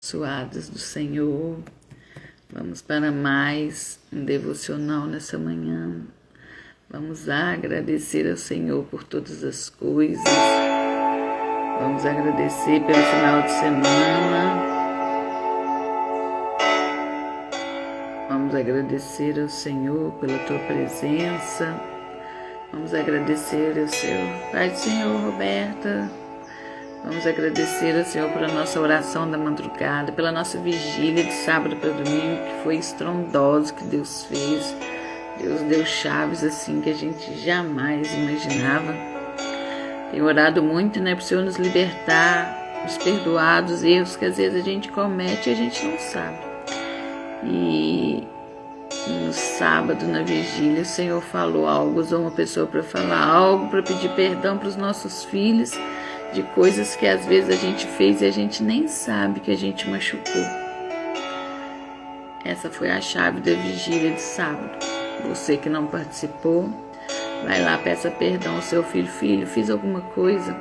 Abençoadas do Senhor, vamos para mais um devocional nessa manhã. Vamos agradecer ao Senhor por todas as coisas. Vamos agradecer pelo final de semana. Vamos agradecer ao Senhor pela tua presença. Vamos agradecer ao Senhor. Pai do Senhor, Roberta. Vamos agradecer ao Senhor pela nossa oração da madrugada, pela nossa vigília de sábado para domingo, que foi estrondosa, que Deus fez. Deus deu chaves assim que a gente jamais imaginava. Tenho orado muito, para o Senhor nos libertar, nos perdoar dos erros que às vezes a gente comete e a gente não sabe. E no sábado, na vigília, o Senhor falou algo, usou uma pessoa para falar algo, para pedir perdão para os nossos filhos, de coisas que às vezes a gente fez e a gente nem sabe que a gente machucou. Essa foi a chave da vigília de sábado. Você que não participou, vai lá, peça perdão ao seu filho. Filho, fiz alguma coisa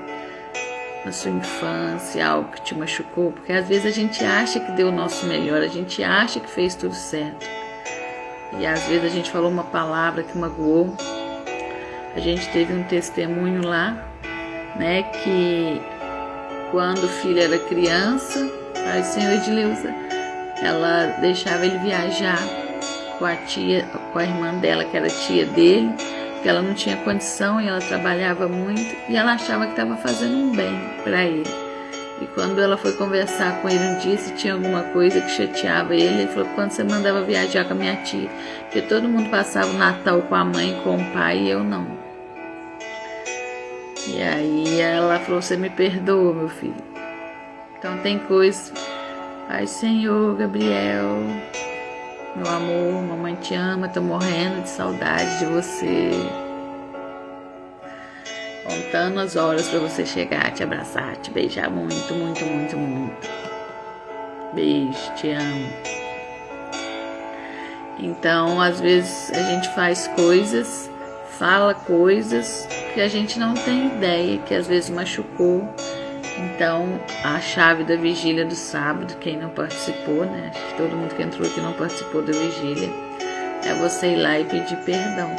na sua infância, algo que te machucou, porque às vezes a gente acha que deu o nosso melhor, a gente acha que fez tudo certo. E às vezes a gente falou uma palavra que magoou. A gente teve um testemunho lá, que quando o filho era criança, a senhora Edileuza, ela deixava ele viajar com a tia, com a irmã dela, que era tia dele, porque ela não tinha condição e ela trabalhava muito, e ela achava que estava fazendo um bem para ele. E quando ela foi conversar com ele um dia, se tinha alguma coisa que chateava ele falou: quando você mandava viajar com a minha tia, porque todo mundo passava o Natal com a mãe e com o pai e eu não. E aí ela falou: você me perdoa, meu filho. Então tem coisa. Pai, Senhor, Gabriel, meu amor, mamãe te ama, tô morrendo de saudade de você. Contando as horas para você chegar, te abraçar, te beijar muito, muito, muito, muito. Beijo, te amo. Então, às vezes a gente faz coisas, fala coisas que a gente não tem ideia, que às vezes machucou. Então, a chave da vigília do sábado, quem não participou, acho que todo mundo que entrou aqui não participou da vigília, é você ir lá e pedir perdão.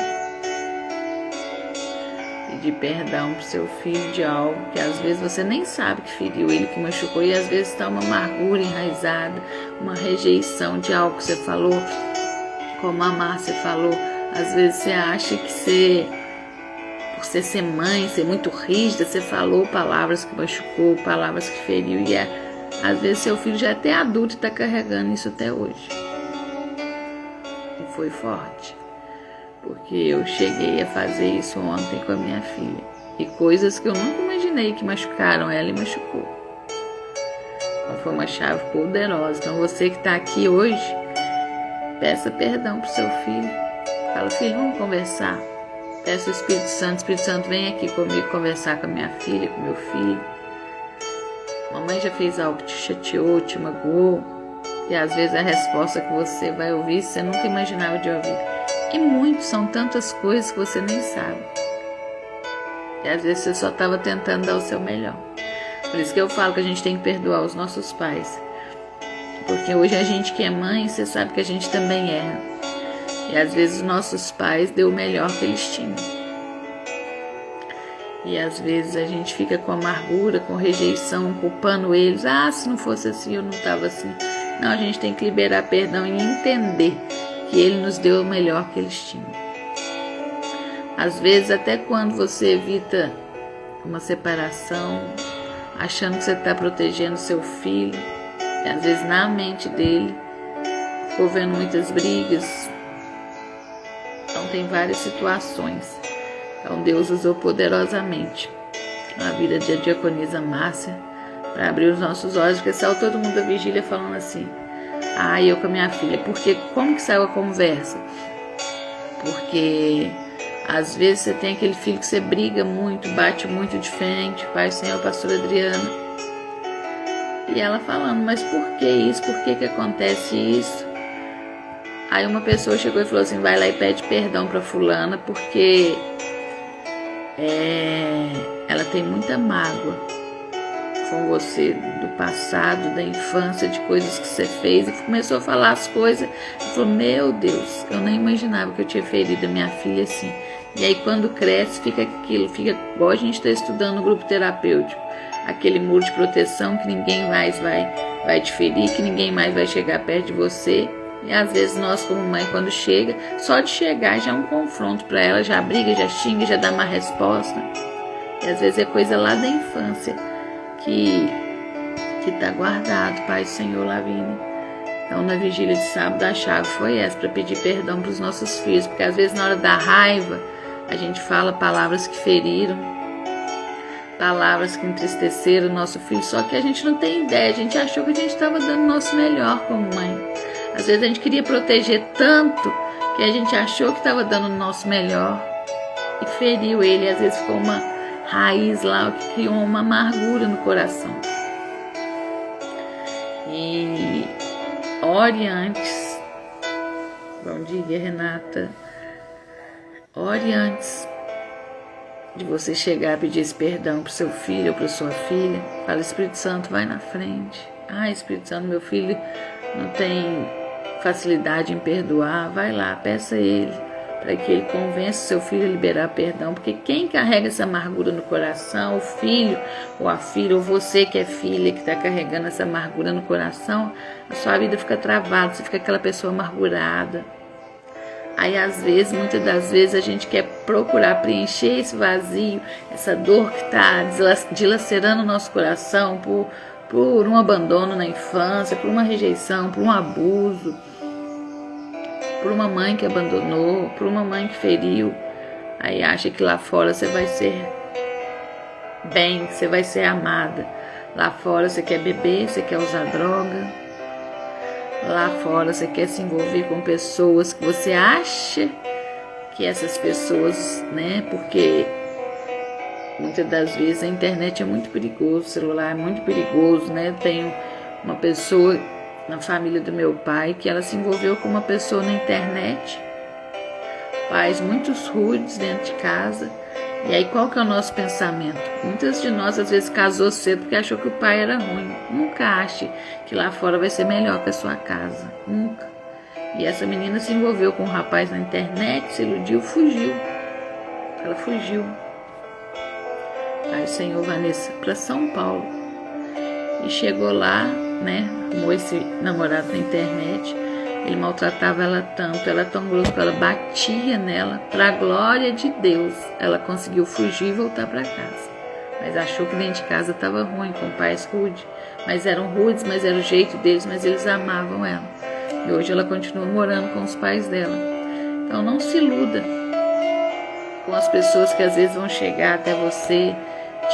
Pedir perdão pro seu filho de algo que às vezes você nem sabe que feriu ele, que machucou, e às vezes está uma amargura enraizada, uma rejeição de algo que você falou, como a Márcia falou. Às vezes você acha que por você ser mãe, ser muito rígida, você falou palavras que machucou, palavras que feriu, e às vezes seu filho já é até adulto e está carregando isso até hoje. E foi forte, porque eu cheguei a fazer isso ontem com a minha filha, e coisas que eu nunca imaginei que machucaram ela e machucou. Então foi uma chave poderosa. Então você que está aqui hoje, peça perdão pro seu filho. Fala: filho, vamos conversar. Peça o Espírito Santo, vem aqui comigo conversar com a minha filha, com meu filho. Mamãe já fez algo que te chateou, te magoou, e às vezes a resposta que você vai ouvir, você nunca imaginava de ouvir. E são tantas coisas que você nem sabe. E às vezes você só estava tentando dar o seu melhor. Por isso que eu falo que a gente tem que perdoar os nossos pais. Porque hoje a gente que é mãe, você sabe que a gente também erra. E às vezes os nossos pais deu o melhor que eles tinham. E às vezes a gente fica com amargura, com rejeição, culpando eles. Se não fosse assim, eu não estava assim. Não, a gente tem que liberar perdão e entender que ele nos deu o melhor que eles tinham. Às vezes, até quando você evita uma separação, achando que você está protegendo seu filho, e às vezes na mente dele, ficou vendo muitas brigas. Então tem várias situações. Então Deus usou poderosamente a vida de diaconisa Márcia para abrir os nossos olhos, porque saiu todo mundo da vigília falando assim: eu com a minha filha. Porque como que saiu a conversa? Porque às vezes você tem aquele filho que você briga muito, bate muito de frente, Pai, Senhor, pastora Adriana. E ela falando: mas por que isso? Por que acontece isso? Aí uma pessoa chegou e falou assim: vai lá e pede perdão para fulana, porque ela tem muita mágoa. com você do passado, da infância, de coisas que você fez, e começou a falar as coisas. Falou, meu Deus, eu nem imaginava que eu tinha ferido a minha filha assim. E aí quando cresce, fica aquilo, fica igual a gente está estudando no grupo terapêutico, aquele muro de proteção que ninguém mais vai te ferir, que ninguém mais vai chegar perto de você. E às vezes nós como mãe, quando chega, só de chegar já é um confronto para ela, já briga, já xinga, já dá uma resposta. E às vezes é coisa lá da infância que está guardado, Pai do Senhor, Lavínia. Então na vigília de sábado a chave foi essa, para pedir perdão para os nossos filhos, porque às vezes na hora da raiva a gente fala palavras que feriram, palavras que entristeceram o nosso filho, só que a gente não tem ideia, a gente achou que a gente estava dando o nosso melhor como mãe. Às vezes a gente queria proteger tanto que a gente achou que estava dando o nosso melhor e feriu ele. Às vezes ficou uma raiz lá que criou uma amargura no coração. E ore antes. Bom dia, Renata. Ore antes de você chegar a pedir esse perdão para o seu filho ou para sua filha. Fala, Espírito Santo, vai na frente. Espírito Santo, meu filho não tem facilidade em perdoar. Vai lá, peça a ele, para que ele convença o seu filho a liberar perdão. Porque quem carrega essa amargura no coração, o filho ou a filha, ou você que é filha, que está carregando essa amargura no coração, a sua vida fica travada, você fica aquela pessoa amargurada. Aí às vezes, muitas das vezes, a gente quer procurar preencher esse vazio, essa dor que está dilacerando o nosso coração por um abandono na infância, por uma rejeição, por um abuso, por uma mãe que abandonou, por uma mãe que feriu. Aí acha que lá fora você vai ser bem, que você vai ser amada. Lá fora você quer beber, você quer usar droga. Lá fora você quer se envolver com pessoas que você acha que essas pessoas, né? Porque muitas das vezes a internet é muito perigoso, o celular é muito perigoso, né? Eu tenho uma pessoa na família do meu pai que ela se envolveu com uma pessoa na internet, pais muito rudes dentro de casa. E aí qual que é o nosso pensamento? Muitas de nós às vezes casou cedo porque achou que o pai era ruim. Nunca ache que lá fora vai ser melhor que a sua casa, nunca. E essa menina se envolveu com um rapaz na internet, se iludiu, fugiu. Ela fugiu. Aí o Senhor, Vanessa, para São Paulo. E chegou lá, né, arrumou esse namorado na internet. Ele maltratava ela tanto, ela tão grossa, ela batia nela. Para a glória de Deus, ela conseguiu fugir e voltar para casa. Mas achou que dentro de casa estava ruim, com pais rudes. Mas eram rudes, mas era o jeito deles, mas eles amavam ela. E hoje ela continua morando com os pais dela. Então não se iluda com as pessoas que às vezes vão chegar até você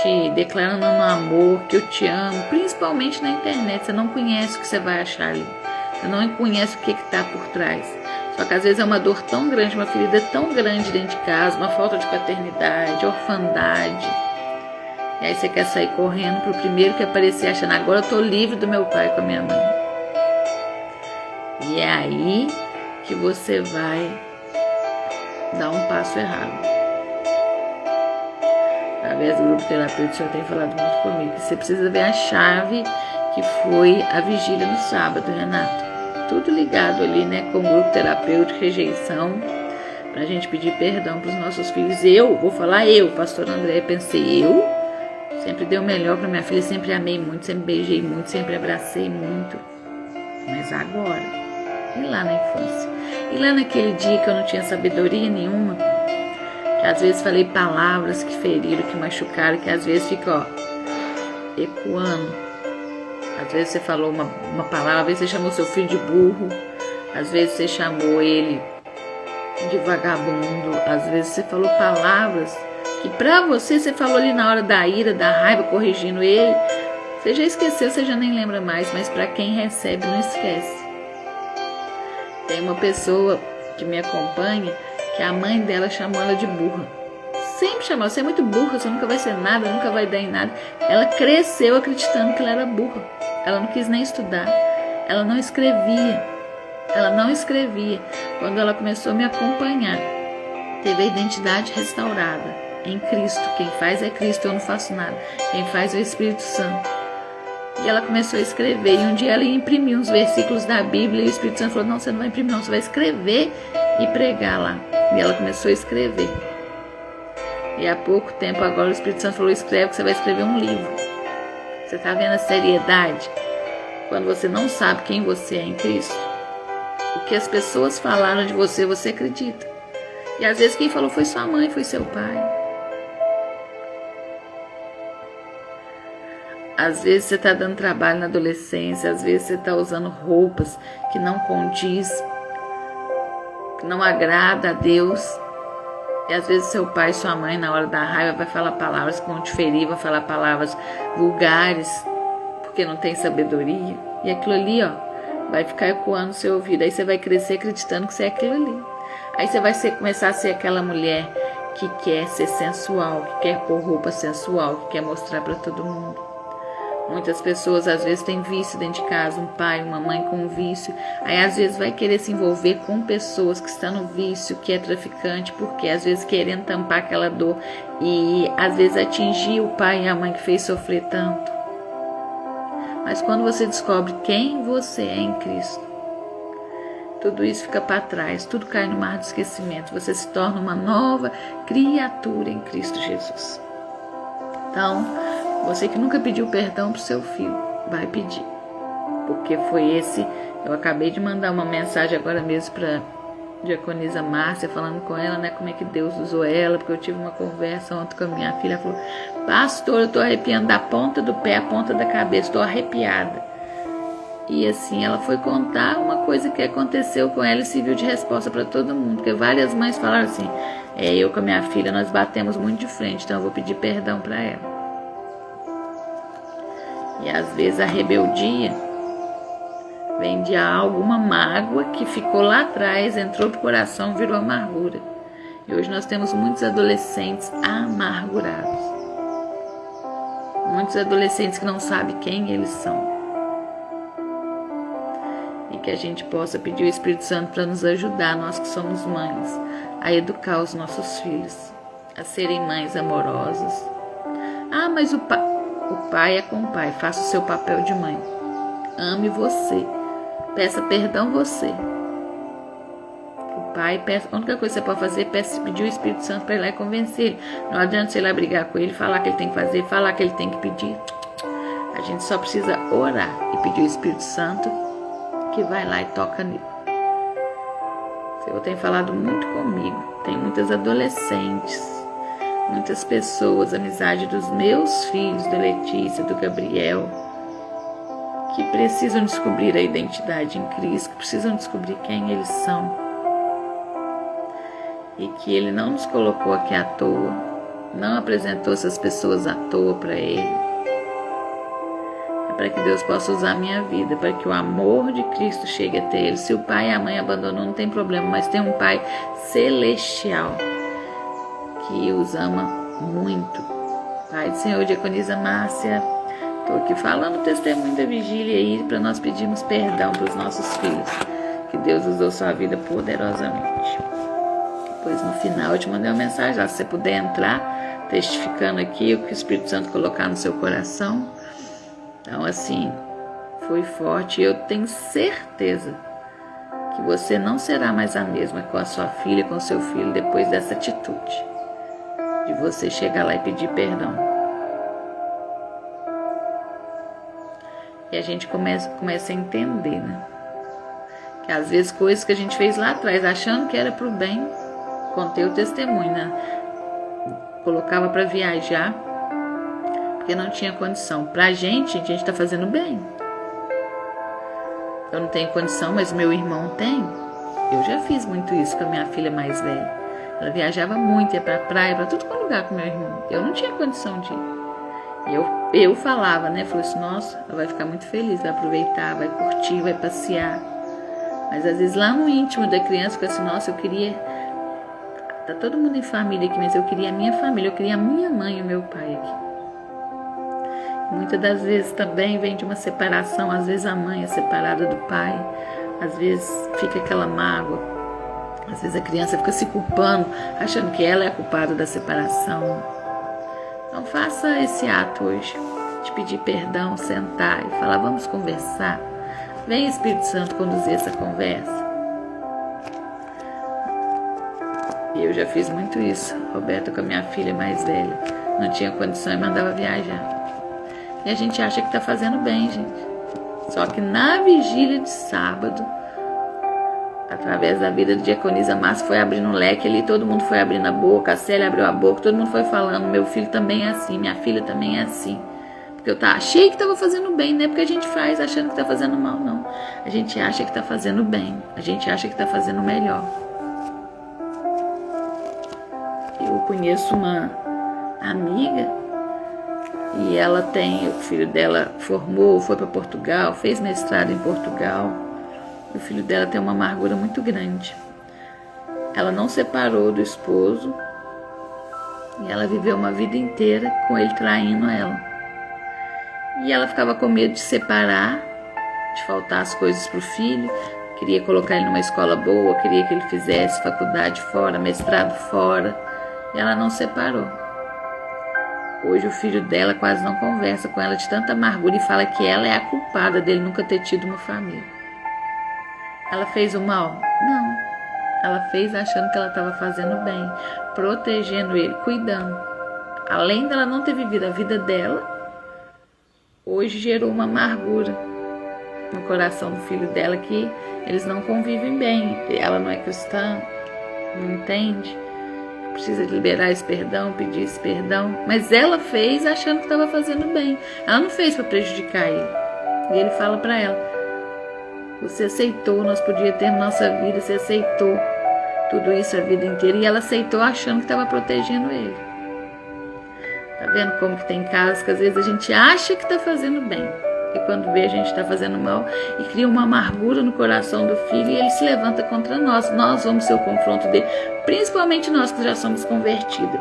te declarando um amor, que eu te amo, principalmente na internet. Você não conhece o que você vai achar ali. Você não conhece o que está por trás. Só que às vezes é uma dor tão grande, uma ferida tão grande dentro de casa, uma falta de paternidade, orfandade. E aí você quer sair correndo pro primeiro que aparecer, achando, agora eu tô livre do meu pai com a minha mãe. E é aí que você vai dar um passo errado. Através do grupo terapêutico, o senhor tem falado muito comigo, que você precisa ver a chave que foi a vigília no sábado, Renato. Tudo ligado ali, né, com o grupo terapêutico, rejeição, pra gente pedir perdão pros nossos filhos. Vou falar pastor André, pensei, sempre dei o melhor pra minha filha, sempre amei muito, sempre beijei muito, sempre abracei muito. Mas agora, e lá na infância? E lá naquele dia que eu não tinha sabedoria nenhuma, que às vezes falei palavras que feriram, que machucaram, que às vezes fica, ecoando. Às vezes você falou uma palavra, às vezes você chamou seu filho de burro, às vezes você chamou ele de vagabundo, às vezes você falou palavras que pra você falou ali na hora da ira, da raiva, corrigindo ele. Você já esqueceu, você já nem lembra mais, mas pra quem recebe não esquece. Tem uma pessoa que me acompanha que a mãe dela chamou ela de burra. Sempre chamou, você é muito burra, você nunca vai ser nada, nunca vai dar em nada. Ela cresceu acreditando que ela era burra. Ela não quis nem estudar. Ela não escrevia. Quando ela começou a me acompanhar, teve a identidade restaurada em Cristo. Quem faz é Cristo, eu não faço nada. Quem faz é o Espírito Santo. E ela começou a escrever. E um dia ela ia imprimir uns versículos da Bíblia. E o Espírito Santo falou: não, você não vai imprimir não, você vai escrever e pregar lá. E ela começou a escrever. E há pouco tempo agora o Espírito Santo falou: escreve que você vai escrever um livro. Você está vendo a seriedade? Quando você não sabe quem você é em Cristo, o que as pessoas falaram de você, você acredita. E às vezes quem falou foi sua mãe, foi seu pai. Às vezes você está dando trabalho na adolescência, às vezes você está usando roupas que não condiz, que não agrada a Deus. E às vezes seu pai e sua mãe, na hora da raiva, vai falar palavras que vão te ferir, vai falar palavras vulgares, porque não tem sabedoria. E aquilo ali, vai ficar ecoando no seu ouvido. Aí você vai crescer acreditando que você é aquilo ali. Aí você vai começar a ser aquela mulher que quer ser sensual, que quer pôr roupa sensual, que quer mostrar para todo mundo. Muitas pessoas às vezes têm vício dentro de casa, um pai, uma mãe com vício. Aí às vezes vai querer se envolver com pessoas que estão no vício, que é traficante, porque às vezes querendo tampar aquela dor e às vezes atingir o pai e a mãe que fez sofrer tanto. Mas quando você descobre quem você é em Cristo, tudo isso fica para trás, tudo cai no mar do esquecimento. Você se torna uma nova criatura em Cristo Jesus. Então, você que nunca pediu perdão para o seu filho, vai pedir. Porque foi eu acabei de mandar uma mensagem agora mesmo para diaconisa Márcia, falando com ela, né, como é que Deus usou ela, porque eu tive uma conversa ontem com a minha filha, ela falou: pastor, eu tô arrepiando da ponta do pé à ponta da cabeça, tô arrepiada. E assim, ela foi contar uma coisa que aconteceu com ela e serviu de resposta para todo mundo, porque várias mães falaram assim: eu com a minha filha, nós batemos muito de frente, então eu vou pedir perdão para ela. E às vezes a rebeldia vem de alguma mágoa que ficou lá atrás, entrou pro coração, virou amargura. E hoje nós temos muitos adolescentes amargurados. Muitos adolescentes que não sabem quem eles são. E que a gente possa pedir o Espírito Santo para nos ajudar, nós que somos mães, a educar os nossos filhos, a serem mães amorosas. Ah, mas o pai é com o pai, faça o seu papel de mãe. Ame você. Peça perdão você. O pai, a única coisa que você pode fazer é pedir o Espírito Santo para ir lá e convencer ele. Não adianta você ir lá brigar com ele, falar que ele tem que fazer, falar que ele tem que pedir. A gente só precisa orar e pedir o Espírito Santo que vai lá e toca nele. O Senhor tem falado muito comigo. Tem muitas adolescentes, muitas pessoas, amizade dos meus filhos, da Letícia, do Gabriel, que precisam descobrir a identidade em Cristo, que precisam descobrir quem eles são. E que Ele não nos colocou aqui à toa, não apresentou essas pessoas à toa para Ele. É para que Deus possa usar a minha vida, para que o amor de Cristo chegue até Ele. Se o pai e a mãe abandonou, não tem problema, mas tem um Pai celestial que os ama muito. Pai do Senhor, diaconisa Márcia, estou aqui falando o testemunho da vigília aí para nós pedirmos perdão para os nossos filhos, que Deus usou sua vida poderosamente. Depois no final eu te mandei uma mensagem lá, se você puder entrar testificando aqui o que o Espírito Santo colocar no seu coração. Então assim, foi forte e eu tenho certeza que você não será mais a mesma com a sua filha, com o seu filho depois dessa atitude de você chegar lá e pedir perdão. E a gente começa a entender, né? Que às vezes coisas que a gente fez lá atrás, achando que era pro bem, contei o testemunho, né? Colocava para viajar, porque não tinha condição. Pra gente, a gente tá fazendo bem. Eu não tenho condição, mas meu irmão tem. Eu já fiz muito isso com a minha filha mais velha. Ela viajava muito, ia pra praia, pra tudo quanto lugar com meu irmão. Eu não tinha condição de ir. E eu falava, né? Falei assim, nossa, ela vai ficar muito feliz, vai aproveitar, vai curtir, vai passear. Mas às vezes lá no íntimo da criança, fica assim, nossa, eu queria... Tá todo mundo em família aqui, mas eu queria a minha família, eu queria a minha mãe e o meu pai aqui. Muitas das vezes também vem de uma separação, às vezes a mãe é separada do pai, às vezes fica aquela mágoa. Às vezes a criança fica se culpando, achando que ela é a culpada da separação. Então faça esse ato hoje, de pedir perdão, sentar e falar, vamos conversar. Vem Espírito Santo conduzir essa conversa. E eu já fiz muito isso. Roberta, com a minha filha mais velha, não tinha condição e mandava viajar. E a gente acha que está fazendo bem, gente. Só que na vigília de sábado, através da vida de Diaconisa Márcia, foi abrindo um leque ali, todo mundo foi abrindo a boca, a Célia abriu a boca, todo mundo foi falando, meu filho também é assim, minha filha também é assim. Porque eu achei que estava fazendo bem, não é porque a gente faz achando que está fazendo mal, não. A gente acha que está fazendo bem, a gente acha que está fazendo melhor. Eu conheço uma amiga e ela tem, o filho dela formou, foi para Portugal, fez mestrado em Portugal. O filho dela tem uma amargura muito grande. Ela não separou do esposo e ela viveu uma vida inteira com ele traindo ela. E ela ficava com medo de separar, de faltar as coisas para o filho, queria colocar ele numa escola boa, queria que ele fizesse faculdade fora, mestrado fora, e ela não separou. Hoje o filho dela quase não conversa com ela de tanta amargura e fala que ela é a culpada dele nunca ter tido uma família. Ela fez o mal? Não. Ela fez achando que ela estava fazendo bem, protegendo ele, cuidando. Além dela não ter vivido a vida dela, hoje gerou uma amargura no coração do filho dela que eles não convivem bem. Ela não é cristã, não entende, precisa liberar esse perdão, pedir esse perdão. Mas ela fez achando que estava fazendo bem. Ela não fez para prejudicar ele. E ele fala para ela, você aceitou, nós podíamos ter nossa vida, você aceitou tudo isso a vida inteira. E ela aceitou achando que estava protegendo ele. Tá vendo como que tem casos que às vezes a gente acha que está fazendo bem e quando vê a gente está fazendo mal e cria uma amargura no coração do filho e ele se levanta contra nós. Nós vamos ser o confronto dele, principalmente nós que já somos convertidos.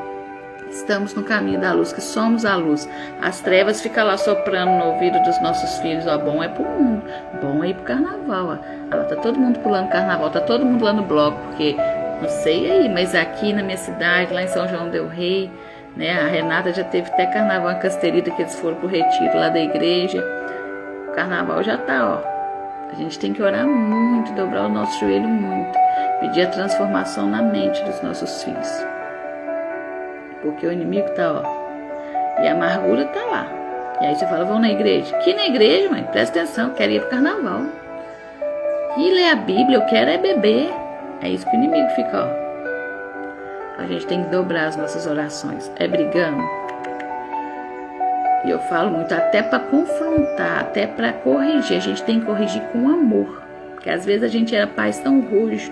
Estamos no caminho da luz, que somos a luz. As trevas ficam lá soprando no ouvido dos nossos filhos. Ó, bom é pro mundo, bom é ir pro carnaval. Ó. Tá todo mundo pulando carnaval, tá todo mundo lá no bloco, porque não sei aí, mas aqui na minha cidade, lá em São João del Rei, né, a Renata já teve até carnaval em Casterita, que eles foram pro retiro lá da igreja. O carnaval já tá, ó. A gente tem que orar muito, dobrar o nosso joelho muito, pedir a transformação na mente dos nossos filhos. Porque o inimigo tá, ó, e a amargura tá lá. E aí você fala, vão na igreja. Que na igreja, mãe? Presta atenção, eu quero ir pro carnaval. E ler a Bíblia, eu quero é beber. É isso que o inimigo fica, ó. A gente tem que dobrar as nossas orações. É brigando. E eu falo muito, até para confrontar, até para corrigir. A gente tem que corrigir com amor. Porque às vezes a gente era pais tão rudes,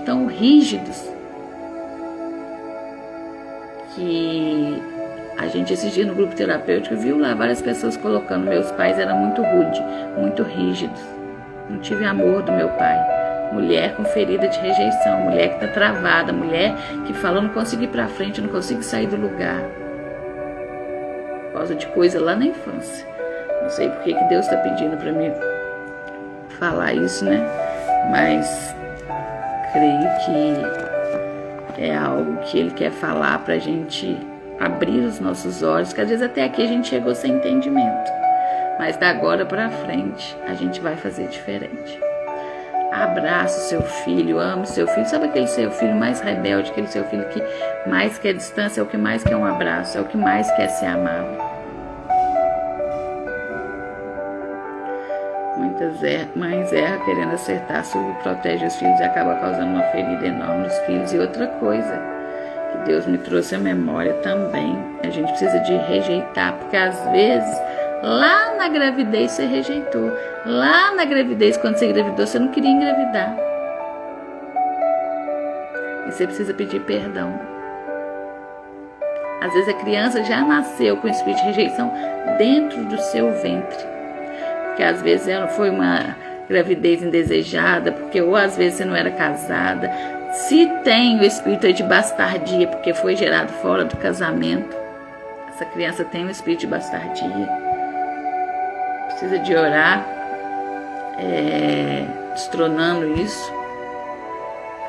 tão rígidos, que a gente esses dias no grupo terapêutico viu lá várias pessoas colocando, meus pais eram muito rudes, muito rígidos. Não tive amor do meu pai. Mulher com ferida de rejeição, mulher que está travada, mulher que fala, não consigo ir para frente, não consigo sair do lugar. Por causa de coisa lá na infância. Não sei por que Deus está pedindo para mim falar isso, né? Mas creio que é algo que Ele quer falar para a gente abrir os nossos olhos, que às vezes até aqui a gente chegou sem entendimento. Mas da agora para frente a gente vai fazer diferente. Abraça o seu filho, ame o seu filho. Sabe aquele seu filho mais rebelde, aquele seu filho que mais quer distância, é o que mais quer um abraço, é o que mais quer ser amado. Muitas mães erram querendo acertar, subprotege os filhos e acaba causando uma ferida enorme nos filhos. E outra coisa que Deus me trouxe à memória também, a gente precisa de rejeitar, porque às vezes lá na gravidez você rejeitou. Lá na gravidez, quando você engravidou, você não queria engravidar. E você precisa pedir perdão. Às vezes a criança já nasceu com espírito de rejeição dentro do seu ventre. Porque às vezes ela foi uma gravidez indesejada, porque ou às vezes você não era casada. Se tem o espírito de bastardia, porque foi gerado fora do casamento, essa criança tem um espírito de bastardia. Precisa de orar, destronando isso.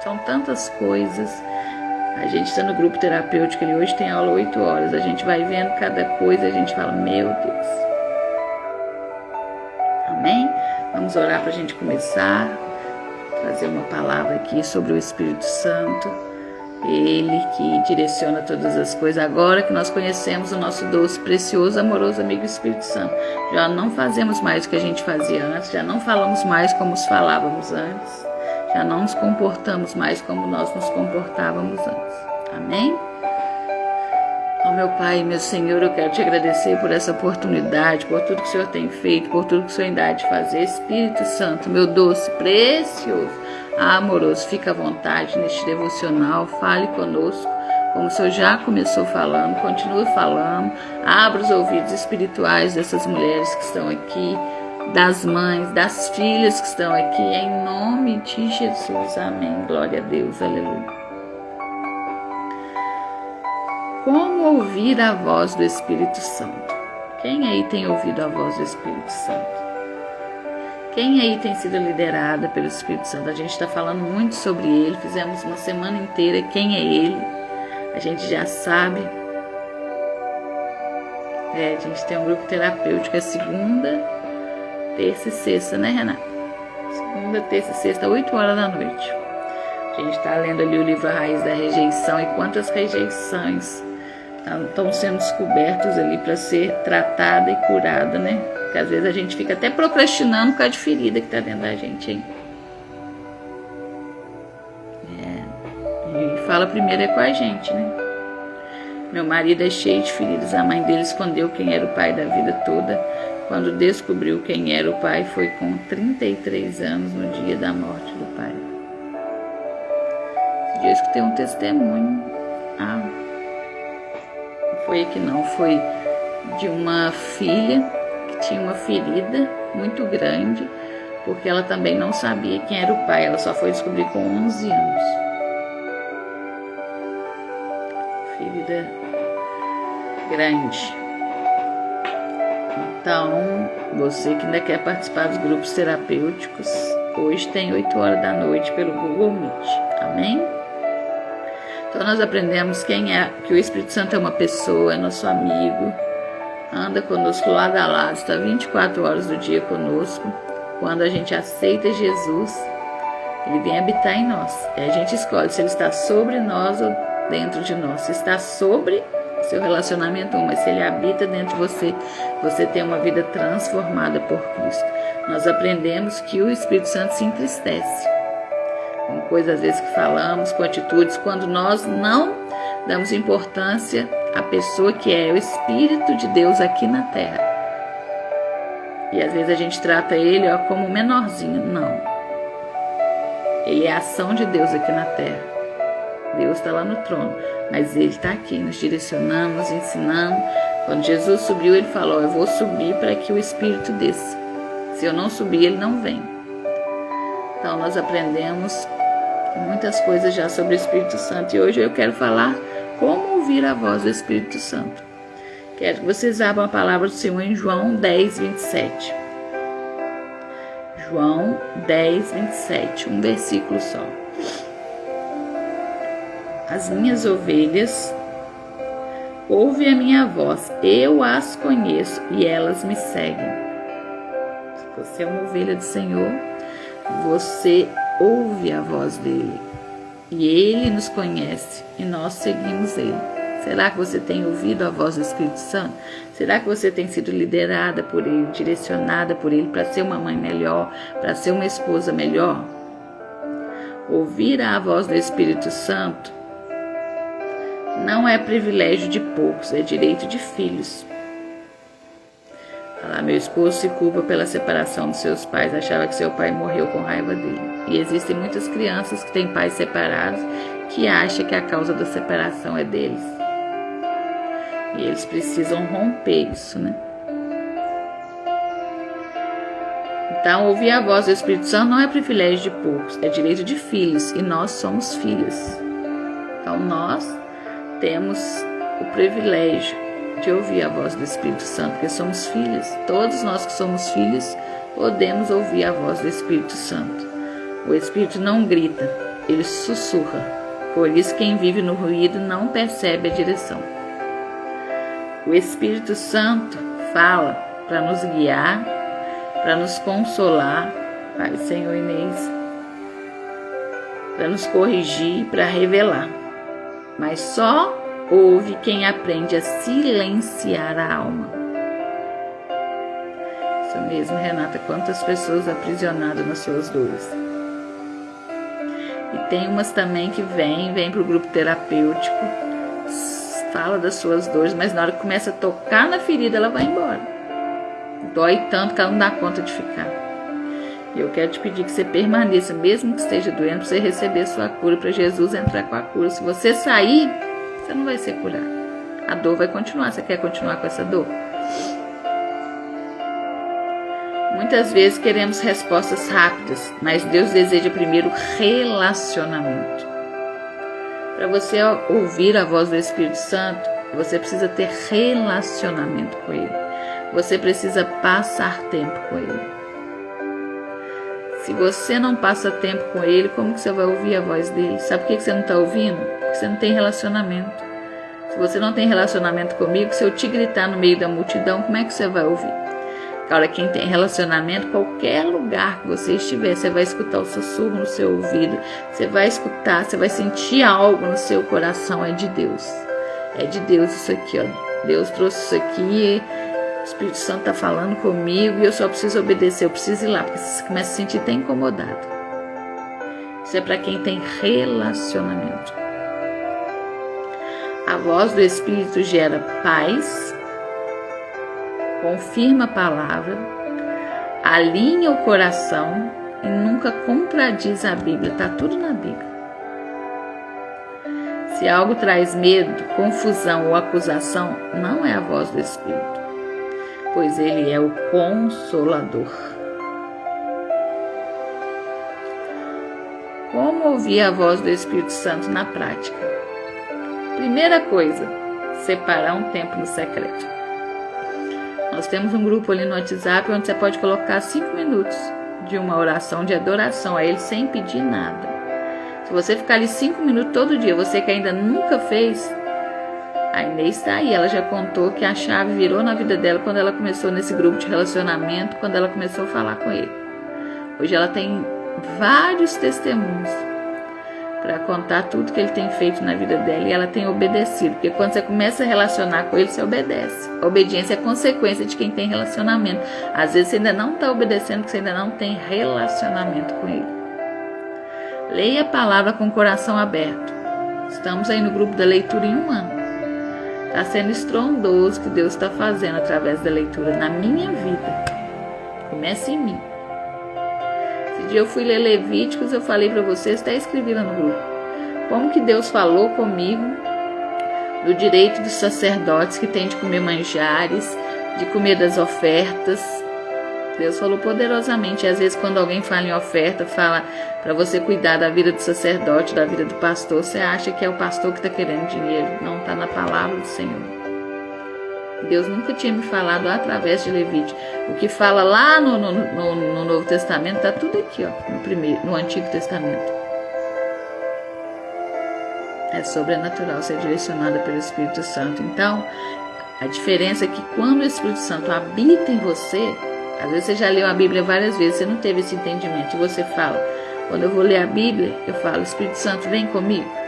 São tantas coisas. A gente está no grupo terapêutico, ele hoje tem aula 8 horas. A gente vai vendo cada coisa, a gente fala, meu Deus. Amém? Vamos orar para a gente começar. Trazer uma palavra aqui sobre o Espírito Santo. Ele que direciona todas as coisas. Agora que nós conhecemos o nosso doce, precioso, amoroso amigo Espírito Santo, já não fazemos mais o que a gente fazia antes, já não falamos mais como os falávamos antes, já não nos comportamos mais como nós nos comportávamos antes. Amém? Ó meu Pai, meu Senhor, eu quero te agradecer por essa oportunidade, por tudo que o Senhor tem feito, por tudo que o Senhor ainda há de fazer. Espírito Santo, meu doce, precioso, amoroso, fica à vontade neste devocional, fale conosco, como o Senhor já começou falando, continue falando, abra os ouvidos espirituais dessas mulheres que estão aqui, das mães, das filhas que estão aqui, em nome de Jesus, amém, glória a Deus, aleluia. Como ouvir a voz do Espírito Santo? Quem aí tem ouvido a voz do Espírito Santo? Quem aí tem sido liderada pelo Espírito Santo? A gente está falando muito sobre ele, fizemos uma semana inteira, quem é ele? A gente já sabe. A gente tem um grupo terapêutico, é segunda, terça e sexta, né, Renata? Segunda, terça e sexta, 8 horas da noite. A gente está lendo ali o livro A Raiz da Rejeição e quantas rejeições estão sendo descobertos ali para ser tratada e curada, né? Porque às vezes a gente fica até procrastinando por causa de ferida que está dentro da gente, hein? E fala primeiro é com a gente, né? Meu marido é cheio de feridas, a mãe dele escondeu quem era o pai da vida toda. Quando descobriu quem era o pai, foi com 33 anos no dia da morte do pai. Diz que tem um testemunho. Foi aqui não, foi de uma filha que tinha uma ferida muito grande, porque ela também não sabia quem era o pai, ela só foi descobrir com 11 anos. Ferida grande. Então, você que ainda quer participar dos grupos terapêuticos, hoje tem 8 horas da noite pelo Google Meet. Amém? Então nós aprendemos que o Espírito Santo é uma pessoa, é nosso amigo, anda conosco lado a lado, está 24 horas do dia conosco. Quando a gente aceita Jesus, ele vem habitar em nós. E a gente escolhe se ele está sobre nós ou dentro de nós. Se está sobre seu relacionamento, mas se ele habita dentro de você, você tem uma vida transformada por Cristo. Nós aprendemos que o Espírito Santo se entristece com coisas às vezes que falamos, com atitudes, quando nós não damos importância à pessoa que é o Espírito de Deus aqui na Terra. E às vezes a gente trata ele como um menorzinho. Não. Ele é a ação de Deus aqui na Terra. Deus está lá no trono, mas ele está aqui nos direcionando, nos ensinando. Quando Jesus subiu, ele falou, eu vou subir para que o Espírito desça. Se eu não subir, ele não vem. Então nós aprendemos muitas coisas já sobre o Espírito Santo. E hoje eu quero falar como ouvir a voz do Espírito Santo. Quero que vocês abram a palavra do Senhor em João 10, 27. João 10, 27, um versículo só. As minhas ovelhas ouvem a minha voz, eu as conheço e elas me seguem. Se você é uma ovelha do Senhor, você ouve a voz dele e ele nos conhece e nós seguimos ele. Será que você tem ouvido a voz do Espírito Santo? Será que você tem sido liderada por ele, direcionada por ele para ser uma mãe melhor, para ser uma esposa melhor? Ouvir a voz do Espírito Santo não é privilégio de poucos, é direito de filhos. Meu esposo se culpa pela separação dos seus pais, achava que seu pai morreu com raiva dele. E existem muitas crianças que têm pais separados que acham que a causa da separação é deles. E eles precisam romper isso, né? Então, ouvir a voz do Espírito Santo não é privilégio de poucos, é direito de filhos, e nós somos filhos. Então, nós temos o privilégio de ouvir a voz do Espírito Santo, porque somos filhos. Todos nós que somos filhos podemos ouvir a voz do Espírito Santo. O Espírito não grita, ele sussurra. Por isso, quem vive no ruído não percebe a direção. O Espírito Santo fala para nos guiar, para nos consolar, Pai, Senhor Inês, para nos corrigir, para revelar. Mas só ouve quem aprende a silenciar a alma. Isso mesmo, Renata, quantas pessoas aprisionadas nas suas dores. E tem umas também que vem para o grupo terapêutico, fala das suas dores, mas na hora que começa a tocar na ferida, ela vai embora. Dói tanto que ela não dá conta de ficar. E eu quero te pedir que você permaneça, mesmo que esteja doendo, para você receber a sua cura, para Jesus entrar com a cura. Se você sair, você não vai ser curado. A dor vai continuar. Você quer continuar com essa dor? Muitas vezes queremos respostas rápidas, mas Deus deseja primeiro relacionamento. Para você ouvir a voz do Espírito Santo, você precisa ter relacionamento com Ele. Você precisa passar tempo com Ele. Se você não passa tempo com Ele, como que você vai ouvir a voz dele? Sabe por que você não está ouvindo? Porque você não tem relacionamento. Se você não tem relacionamento comigo, se eu te gritar no meio da multidão, como é que você vai ouvir? Agora, quem tem relacionamento, qualquer lugar que você estiver, você vai escutar o sussurro no seu ouvido, você vai escutar, você vai sentir algo no seu coração, é de Deus. É de Deus isso aqui, ó. Deus trouxe isso aqui, o Espírito Santo está falando comigo e eu só preciso obedecer, eu preciso ir lá, porque você começa a se sentir até incomodado. Isso é para quem tem relacionamento. A voz do Espírito gera paz, confirma a palavra, alinha o coração e nunca contradiz a Bíblia. Está tudo na Bíblia. Se algo traz medo, confusão ou acusação, não é a voz do Espírito, pois Ele é o Consolador. Como ouvir a voz do Espírito Santo na prática? Primeira coisa, separar um tempo no secreto. Nós temos um grupo ali no WhatsApp onde você pode colocar 5 minutos de uma oração de adoração a Ele sem pedir nada. Se você ficar ali 5 minutos todo dia, você que ainda nunca fez, a Inês está aí. Ela já contou que a chave virou na vida dela quando ela começou nesse grupo de relacionamento, quando ela começou a falar com Ele. Hoje ela tem vários testemunhos para contar tudo que Ele tem feito na vida dela e ela tem obedecido, porque quando você começa a relacionar com Ele, você obedece. A obediência é consequência de quem tem relacionamento. Às vezes você ainda não está obedecendo porque você ainda não tem relacionamento com Ele. Leia a palavra com o coração aberto. Estamos aí no grupo da leitura em 1 ano. Está sendo estrondoso o que Deus está fazendo através da leitura na minha vida. Começa em mim. Eu fui ler Levíticos, eu falei para vocês, está escrito lá no grupo, como que Deus falou comigo do direito dos sacerdotes que tem de comer manjares, de comer das ofertas. Deus falou poderosamente. E às vezes quando alguém fala em oferta, fala para você cuidar da vida do sacerdote, da vida do pastor, você acha que é o pastor que está querendo dinheiro. Não, está na palavra do Senhor. Deus nunca tinha me falado através de Levítico. O que fala lá no Novo Testamento está tudo aqui, ó, no Antigo Testamento. É sobrenatural ser direcionada pelo Espírito Santo. Então, a diferença é que quando o Espírito Santo habita em você, às vezes você já leu a Bíblia várias vezes, você não teve esse entendimento, e você fala, quando eu vou ler a Bíblia, eu falo, Espírito Santo, vem comigo.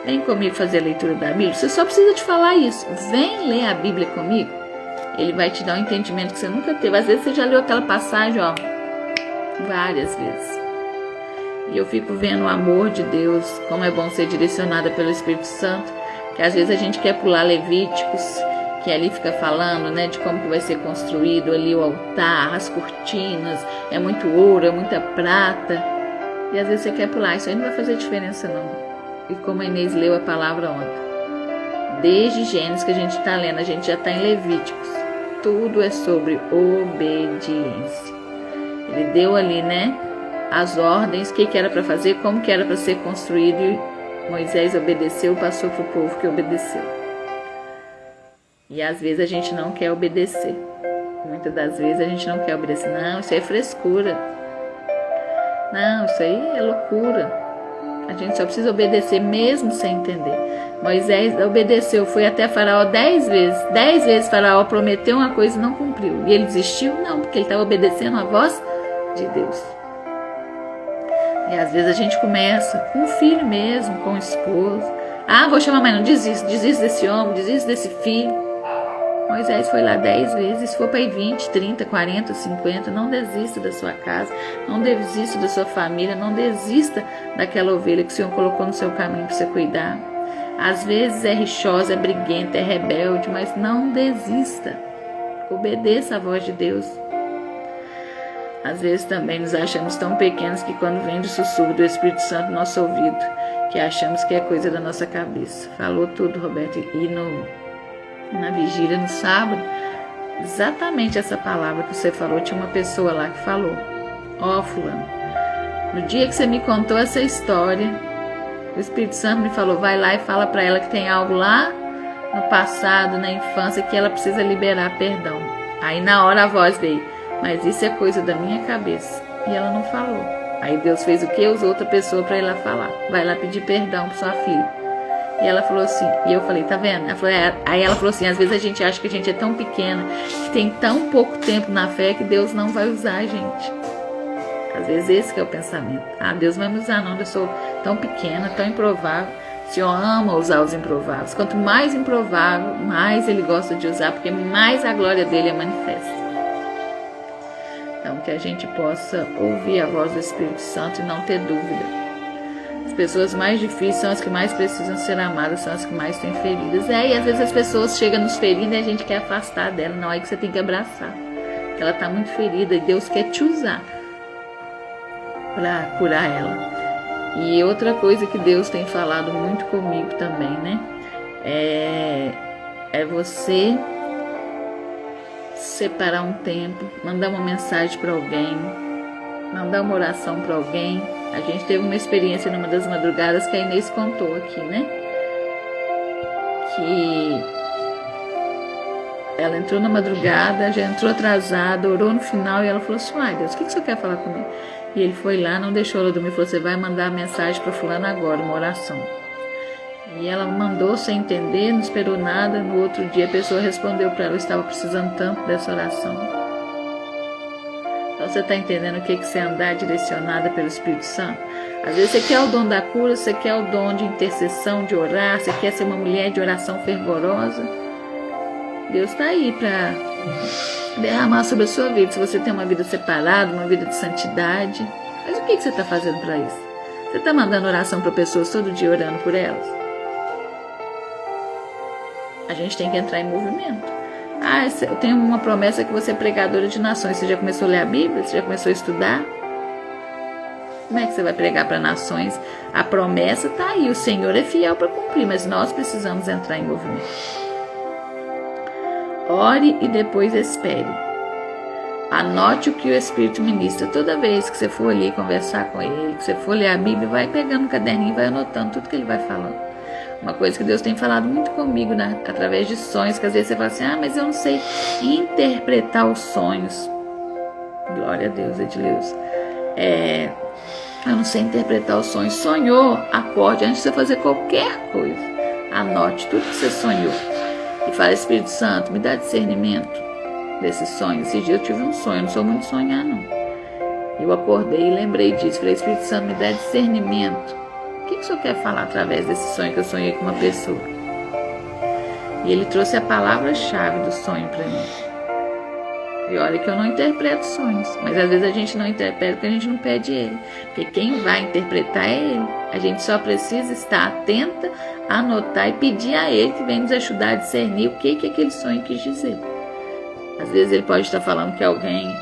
Vem comigo fazer a leitura da Bíblia. Você só precisa de falar isso. Vem ler a Bíblia comigo. Ele vai te dar um entendimento que você nunca teve. Às vezes você já leu aquela passagem, ó, várias vezes. E eu fico vendo o amor de Deus, como é bom ser direcionada pelo Espírito Santo, que às vezes a gente quer pular Levíticos, que ali fica falando, né, de como que vai ser construído ali o altar, as cortinas, é muito ouro, é muita prata. E às vezes você quer pular. Isso aí não vai fazer diferença, não. E como a Inês leu a palavra ontem, desde Gênesis que a gente está lendo, a gente já está em Levíticos, tudo é sobre obediência. Ele deu ali, né, as ordens, o que era para fazer, como que era para ser construído, e Moisés obedeceu, passou para o povo que obedeceu. E às vezes a gente não quer obedecer, muitas das vezes a gente não quer obedecer. Não, isso aí é frescura, não, isso aí é loucura. A gente só precisa obedecer mesmo sem entender. Moisés obedeceu, foi até Faraó 10 vezes. 10 vezes Faraó prometeu uma coisa e não cumpriu. E ele desistiu? Não, porque ele estava obedecendo a voz de Deus. E às vezes a gente começa com o filho mesmo, com o esposo. Ah, vou chamar, mas não desiste desse homem, desiste desse filho. Moisés foi lá 10 vezes, se for para ir 20, 30, 40, 50, não desista da sua casa, não desista da sua família, não desista daquela ovelha que o Senhor colocou no seu caminho para você cuidar. Às vezes é rixosa, é briguenta, é rebelde, mas não desista. Obedeça a voz de Deus. Às vezes também nos achamos tão pequenos que quando vem o sussurro do Espírito Santo no nosso ouvido, que achamos que é coisa da nossa cabeça. Falou tudo, Roberto. E na vigília, no sábado, exatamente essa palavra que você falou, tinha uma pessoa lá que falou: ó, fulano, no dia que você me contou essa história, o Espírito Santo me falou, vai lá e fala para ela que tem algo lá no passado, na infância, que ela precisa liberar perdão. Aí na hora a voz veio, mas isso é coisa da minha cabeça. E ela não falou. Aí Deus fez o quê? Usou outra pessoa para ir lá falar. Vai lá pedir perdão para sua filha. E ela falou assim, e eu falei, tá vendo? Ela falou, aí ela falou assim, às vezes a gente acha que a gente é tão pequena, que tem tão pouco tempo na fé, que Deus não vai usar a gente. Às vezes esse que é o pensamento. Ah, Deus vai me usar não, eu sou tão pequena, tão improvável. O Senhor ama usar os improváveis. Quanto mais improvável, mais Ele gosta de usar, porque mais a glória dEle é manifesta. Então, que a gente possa ouvir a voz do Espírito Santo e não ter dúvida. As pessoas mais difíceis são as que mais precisam ser amadas, são as que mais têm feridas. E às vezes as pessoas chegam nos ferindo e a gente quer afastar dela. Não, é que você tem que abraçar. Porque ela está muito ferida e Deus quer te usar para curar ela. E outra coisa que Deus tem falado muito comigo também, né? É você separar um tempo, mandar uma mensagem para alguém, mandar uma oração para alguém. A gente teve uma experiência numa das madrugadas que a Inês contou aqui, né? Que ela entrou na madrugada, já entrou atrasada, orou no final e ela falou assim, ai Deus, o que você quer falar comigo? E ele foi lá, não deixou ela dormir, falou, você vai mandar a mensagem para fulano agora, uma oração. E ela mandou sem entender, não esperou nada. No outro dia a pessoa respondeu para ela, estava precisando tanto dessa oração. Então você está entendendo o que você andar direcionada pelo Espírito Santo? Às vezes você quer o dom da cura, você quer o dom de intercessão, de orar, você quer ser uma mulher de oração fervorosa. Deus está aí para derramar sobre a sua vida. Se você tem uma vida separada, uma vida de santidade, mas o que você está fazendo para isso? Você está mandando oração para pessoas todo dia orando por elas? A gente tem que entrar em movimento. Ah, eu tenho uma promessa que você é pregadora de nações. Você já começou a ler a Bíblia? Você já começou a estudar? Como é que você vai pregar para nações? A promessa está aí, o Senhor é fiel para cumprir, mas nós precisamos entrar em movimento. Ore e depois espere. Anote o que o Espírito ministra. Toda vez que você for ali conversar com Ele, que você for ler a Bíblia, vai pegando um caderninho e vai anotando tudo que Ele vai falando. Uma coisa que Deus tem falado muito comigo, né? Através de sonhos, que às vezes você fala assim, mas eu não sei interpretar os sonhos. Glória a Deus, Edileuza. Eu não sei interpretar os sonhos. Sonhou, acorde antes de você fazer qualquer coisa. Anote tudo que você sonhou. E fala, Espírito Santo, me dá discernimento desses sonhos. Esse dia eu tive um sonho, eu não sou muito sonhar, não. Eu acordei e lembrei disso. Falei, Espírito Santo, me dá discernimento. O que o Senhor quer falar através desse sonho que eu sonhei com uma pessoa? E Ele trouxe a palavra-chave do sonho para mim. E olha que eu não interpreto sonhos, mas às vezes a gente não interpreta porque a gente não pede Ele. Porque quem vai interpretar é Ele. A gente só precisa estar atenta, anotar e pedir a Ele que vem nos ajudar a discernir o que aquele sonho quis dizer. Às vezes Ele pode estar falando que alguém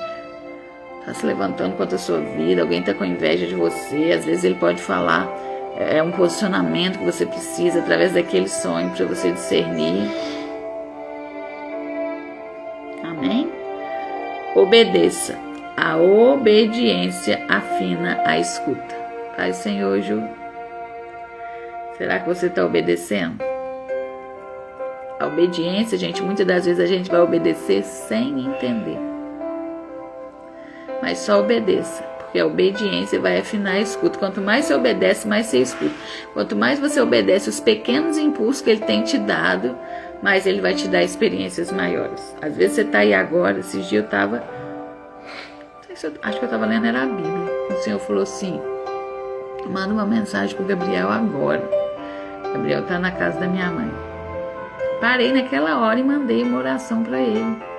está se levantando contra a sua vida, alguém está com inveja de você. Às vezes Ele pode falar um posicionamento que você precisa através daquele sonho para você discernir. Amém? Obedeça. A obediência afina a escuta. Pai, Senhor, Ju, será que você está obedecendo? A obediência, gente, muitas das vezes a gente vai obedecer sem entender. Mas só obedeça, porque a obediência vai afinar a escuta. Quanto mais você obedece, mais você escuta. Quanto mais você obedece os pequenos impulsos que ele tem te dado, mais ele vai te dar experiências maiores. Às vezes você está aí agora, esses dias eu estava, acho que eu estava lendo, era a Bíblia. O Senhor falou assim, manda uma mensagem pro Gabriel agora. Gabriel está na casa da minha mãe. Parei naquela hora e mandei uma oração para ele.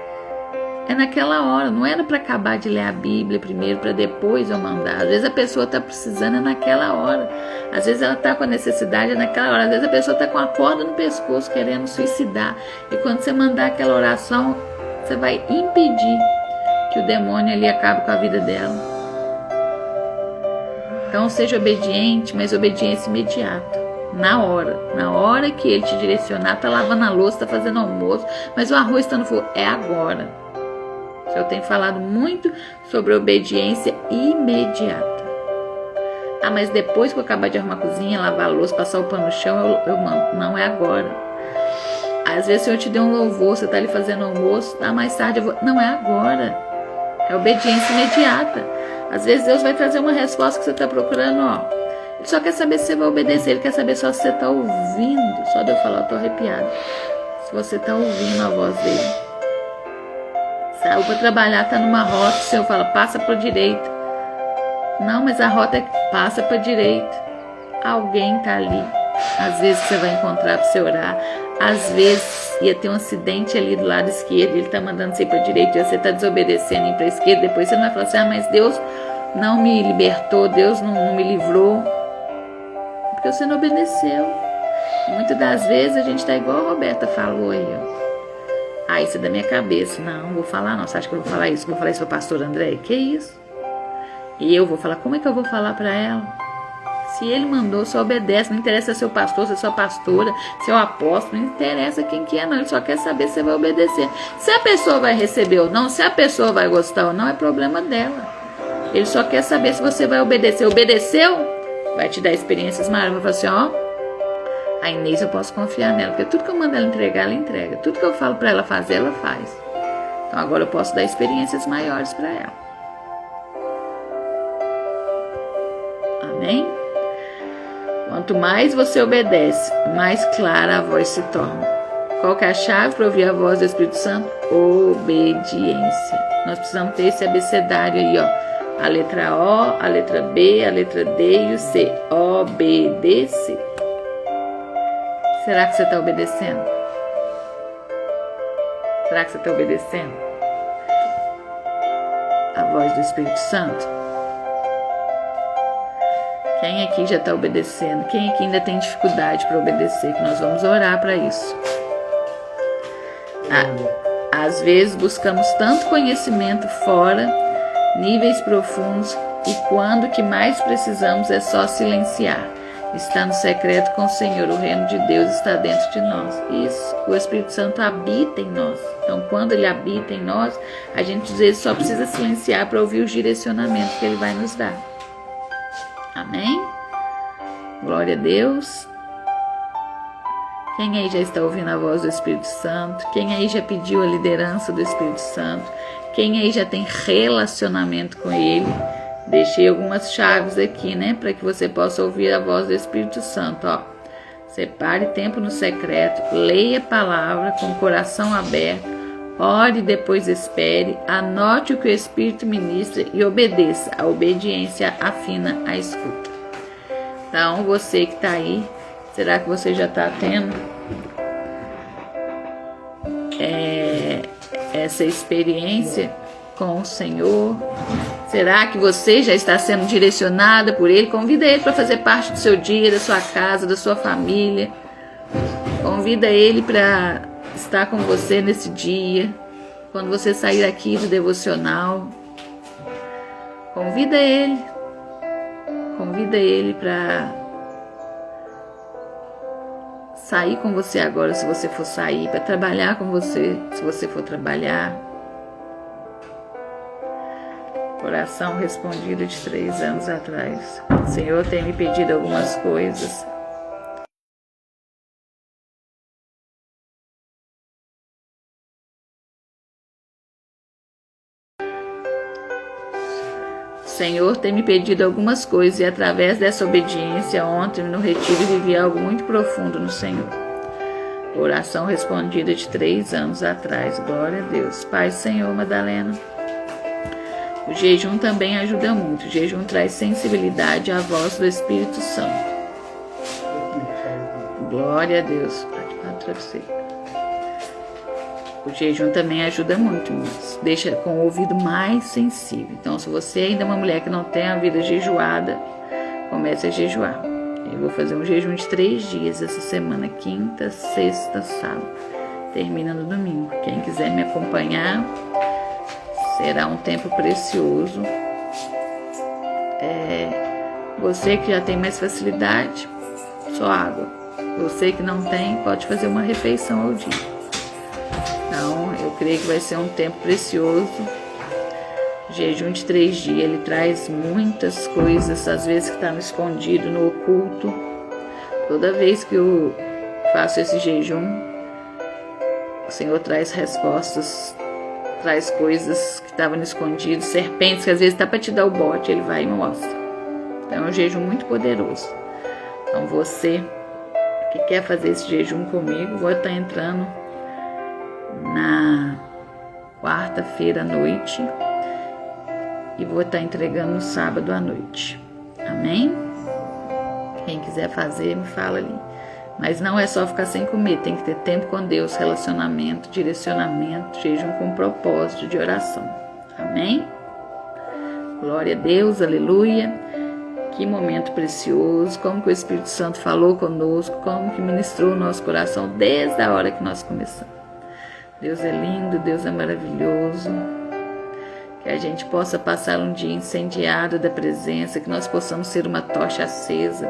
É naquela hora, não era para acabar de ler a Bíblia primeiro, para depois eu mandar. Às vezes a pessoa está precisando, é naquela hora. Às vezes ela está com a necessidade, é naquela hora. Às vezes a pessoa está com a corda no pescoço, querendo suicidar. E quando você mandar aquela oração, você vai impedir que o demônio ali acabe com a vida dela. Então seja obediente, mas obediência imediata. Na hora que ele te direcionar, tá lavando a louça, tá fazendo almoço, mas o arroz está no fogo, é agora. Eu tenho falado muito sobre obediência imediata. Ah, mas depois que eu acabar de arrumar a cozinha, lavar a louça, passar o pano no chão, eu mando. Não é agora. Às vezes o Senhor te deu um louvor, você tá ali fazendo almoço, mais tarde eu vou. Não é agora. É obediência imediata. Às vezes Deus vai trazer uma resposta que você está procurando, ó. Ele só quer saber se você vai obedecer, ele quer saber só se você está ouvindo. Só de eu falar, eu tô arrepiada. Se você está ouvindo a voz dele. Saiu para trabalhar, tá numa rota, o Senhor fala, passa para a direita. Não, mas a rota é passa para a direita. Alguém tá ali. Às vezes você vai encontrar para você orar. Às vezes ia ter um acidente ali do lado esquerdo, ele tá mandando você ir para a direita e você tá desobedecendo ir para a esquerda. Depois você não vai falar assim, mas Deus não me libertou, Deus não me livrou. Porque você não obedeceu. Muitas das vezes a gente tá igual a Roberta falou aí, ó. Ah, isso é da minha cabeça. Não vou falar não. Você acha que eu vou falar isso? Vou falar isso para o pastor André? Que isso? E eu vou falar, como é que eu vou falar para ela? Se ele mandou, só obedece. Não interessa se é seu pastor, se é sua pastora, se é o apóstolo. Não interessa quem que é, não. Ele só quer saber se você vai obedecer. Se a pessoa vai receber ou não, se a pessoa vai gostar ou não, é problema dela. Ele só quer saber se você vai obedecer. Obedeceu? Vai te dar experiências maravilhosas. Vai falar assim, ó. A Inês eu posso confiar nela, porque tudo que eu mando ela entregar, ela entrega. Tudo que eu falo para ela fazer, ela faz. Então agora eu posso dar experiências maiores para ela. Amém? Quanto mais você obedece, mais clara a voz se torna. Qual que é a chave para ouvir a voz do Espírito Santo? Obediência. Nós precisamos ter esse abecedário aí, ó. A letra O, a letra B, a letra D e o C. Obedecer. Será que você está obedecendo? Será que você está obedecendo a voz do Espírito Santo? Quem aqui já está obedecendo? Quem aqui ainda tem dificuldade para obedecer? Que nós vamos orar para isso. Às vezes buscamos tanto conhecimento fora, níveis profundos, e quando o que mais precisamos é só silenciar. Está no secreto com o Senhor, o reino de Deus está dentro de nós. Isso, o Espírito Santo habita em nós. Então, quando ele habita em nós, a gente às vezes só precisa silenciar para ouvir os direcionamentos que ele vai nos dar. Amém? Glória a Deus. Quem aí já está ouvindo a voz do Espírito Santo? Quem aí já pediu a liderança do Espírito Santo? Quem aí já tem relacionamento com ele? Deixei algumas chaves aqui, né? Para que você possa ouvir a voz do Espírito Santo, ó. Separe tempo no secreto, leia a palavra com o coração aberto, ore e depois espere, anote o que o Espírito ministra e obedeça. A obediência afina a escuta. Então, você que está aí, será que você já está tendo essa experiência com o Senhor? Será que você já está sendo direcionada por Ele? Convida Ele para fazer parte do seu dia, da sua casa, da sua família. Convida Ele para estar com você nesse dia, quando você sair aqui do devocional. Convida Ele para sair com você agora, se você for sair, para trabalhar com você, se você for trabalhar. Oração respondida de 3 anos atrás. O Senhor tem me pedido algumas coisas. Senhor tem me pedido algumas coisas e através dessa obediência ontem no retiro vivi algo muito profundo no Senhor. Oração respondida de 3 anos atrás. Glória a Deus. Pai, Senhor, Madalena. O jejum também ajuda muito. O jejum traz sensibilidade à voz do Espírito Santo. Glória a Deus. O jejum também ajuda muito, mas deixa com o ouvido mais sensível. Então, se você ainda é uma mulher que não tem a vida jejuada, comece a jejuar. Eu vou fazer um jejum de 3 dias essa semana, quinta, sexta, sábado. Termina no domingo. Quem quiser me acompanhar, será um tempo precioso. Você que já tem mais facilidade, só água. Você que não tem, pode fazer uma refeição ao dia. Então, eu creio que vai ser um tempo precioso. Jejum de 3 dias, ele traz muitas coisas, às vezes que está no escondido, no oculto. Toda vez que eu faço esse jejum, o Senhor traz respostas, traz coisas que estavam no escondido, serpentes que às vezes está para te dar o bote, ele vai e mostra. Então é um jejum muito poderoso. Então você que quer fazer esse jejum comigo, vou estar entrando na quarta-feira à noite e vou estar entregando no sábado à noite. Amém? Quem quiser fazer, me fala ali. Mas não é só ficar sem comer, tem que ter tempo com Deus, relacionamento, direcionamento, jejum com propósito de oração. Amém? Glória a Deus, aleluia. Que momento precioso, como que o Espírito Santo falou conosco, como que ministrou o nosso coração desde a hora que nós começamos. Deus é lindo, Deus é maravilhoso. Que a gente possa passar um dia incendiado da presença, que nós possamos ser uma tocha acesa.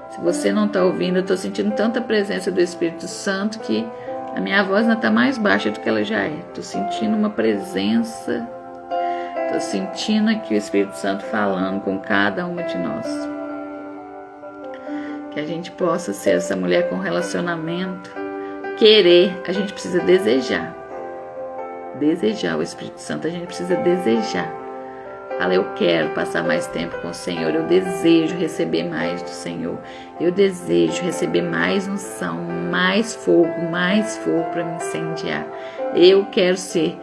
Se você não está ouvindo, eu estou sentindo tanta presença do Espírito Santo que a minha voz ainda está mais baixa do que ela já é. Estou sentindo uma presença, estou sentindo aqui o Espírito Santo falando com cada uma de nós. Que a gente possa ser essa mulher com relacionamento. Querer, a gente precisa desejar. Desejar o Espírito Santo, a gente precisa desejar. Fala, eu quero passar mais tempo com o Senhor, eu desejo receber mais do Senhor, eu desejo receber mais unção, mais fogo para me incendiar. Eu quero ser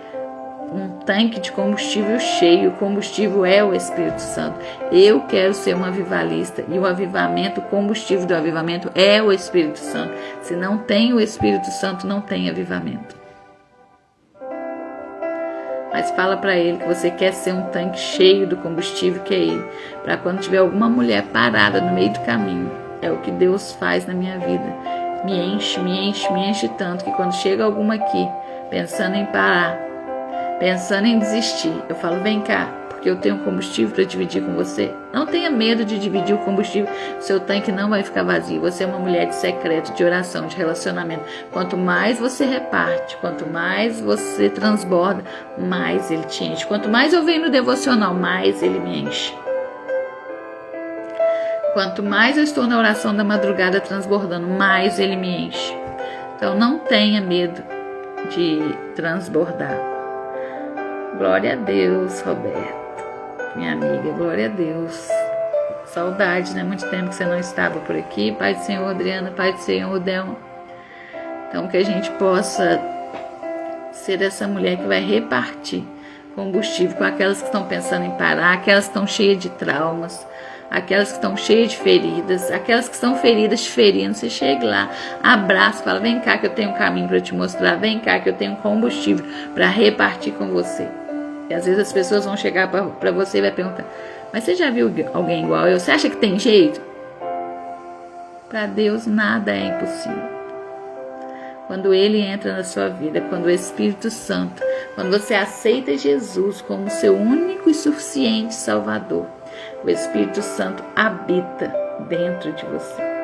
um tanque de combustível cheio, o combustível é o Espírito Santo. Eu quero ser uma avivalista e o avivamento, o combustível do avivamento é o Espírito Santo. Se não tem o Espírito Santo, não tem avivamento. Mas fala para ele que você quer ser um tanque cheio do combustível que é ele, para quando tiver alguma mulher parada no meio do caminho. É o que Deus faz na minha vida. Me enche tanto que quando chega alguma aqui, pensando em parar, pensando em desistir, eu falo, vem cá, porque eu tenho combustível para dividir com você. Não tenha medo de dividir o combustível, seu tanque não vai ficar vazio. Você é uma mulher de secreto, de oração, de relacionamento. Quanto mais você reparte, quanto mais você transborda, mais ele te enche. Quanto mais eu venho no devocional, mais ele me enche. Quanto mais eu estou na oração da madrugada transbordando, mais ele me enche. Então não tenha medo de transbordar. Glória a Deus, Roberto. Minha amiga, glória a Deus. Saudades, né? Muito tempo que você não estava por aqui. Pai do Senhor, Adriana, Pai do Senhor, Delma. Então, que a gente possa ser essa mulher que vai repartir combustível com aquelas que estão pensando em parar, aquelas que estão cheias de traumas, aquelas que estão cheias de feridas, aquelas que estão feridas te ferindo. Você chega lá, abraça, fala, vem cá que eu tenho um caminho para te mostrar, vem cá que eu tenho combustível para repartir com você. E às vezes as pessoas vão chegar para você e vai perguntar, mas você já viu alguém igual eu? Você acha que tem jeito? Para Deus nada é impossível. Quando Ele entra na sua vida, quando o Espírito Santo, quando você aceita Jesus como seu único e suficiente Salvador, o Espírito Santo habita dentro de você.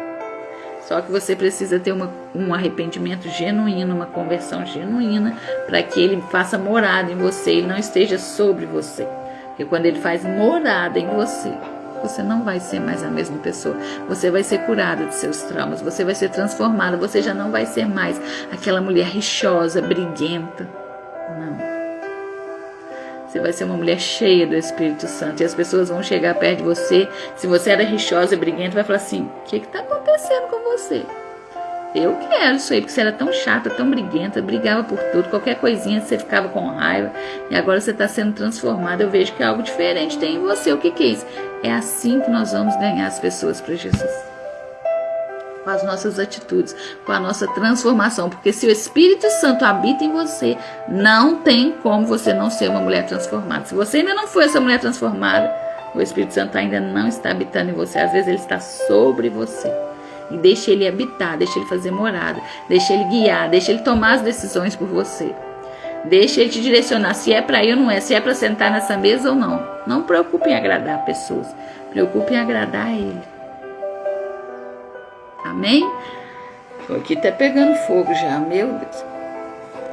Só que você precisa ter um arrependimento genuíno, uma conversão genuína, para que Ele faça morada em você, Ele não esteja sobre você. Porque quando Ele faz morada em você, você não vai ser mais a mesma pessoa. Você vai ser curada de seus traumas, você vai ser transformada, você já não vai ser mais aquela mulher rixosa, briguenta. Não. Você vai ser uma mulher cheia do Espírito Santo. E as pessoas vão chegar perto de você. Se você era rixosa e briguenta, vai falar assim: o que está acontecendo com você? Eu quero isso aí, porque você era tão chata, tão briguenta, brigava por tudo, qualquer coisinha você ficava com raiva. E agora você está sendo transformada. Eu vejo que algo diferente tem em você. O que é isso? É assim que nós vamos ganhar as pessoas para Jesus. Com as nossas atitudes, com a nossa transformação, porque se o Espírito Santo habita em você, não tem como você não ser uma mulher transformada. Se você ainda não foi essa mulher transformada, o Espírito Santo ainda não está habitando em você. Às vezes ele está sobre você. E deixa ele habitar, deixa ele fazer morada, deixa ele guiar, deixa ele tomar as decisões por você. Deixa ele te direcionar se é para ir ou não é, se é para sentar nessa mesa ou não. Não preocupe em agradar pessoas, preocupe em agradar a ele. Amém? Tô aqui até pegando fogo já, meu Deus.